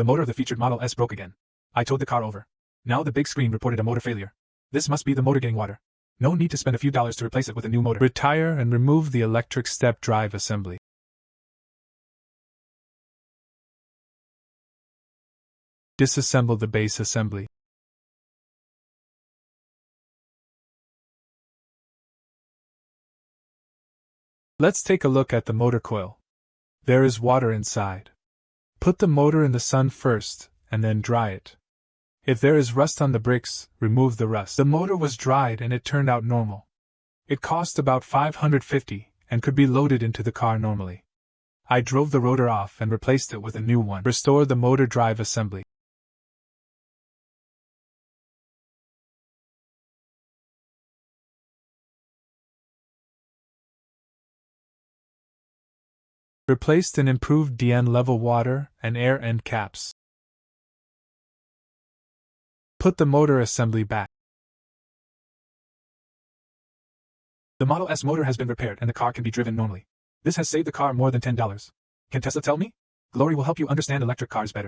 The motor of the featured Model S broke again. I towed the car over. Now the big screen reported a motor failure. This must be the motor getting water. No need to spend a few dollars to replace it with a new motor. Retire and remove the electric step drive assembly. Disassemble the base assembly. Let's take a look at the motor coil. There is water inside. Put the motor in the sun first, and then dry it. If there is rust on the bricks, remove the rust. The motor was dried and it turned out normal. It cost about $550 and could be loaded into the car normally. I drove the rotor off and replaced it with a new one. Restore the motor drive assembly. Replaced and improved DN level water and air end caps. Put the motor assembly back. The Model S motor has been repaired and the car can be driven normally. This has saved the car more than $10. Can Tesla tell me? Glory will help you understand electric cars better.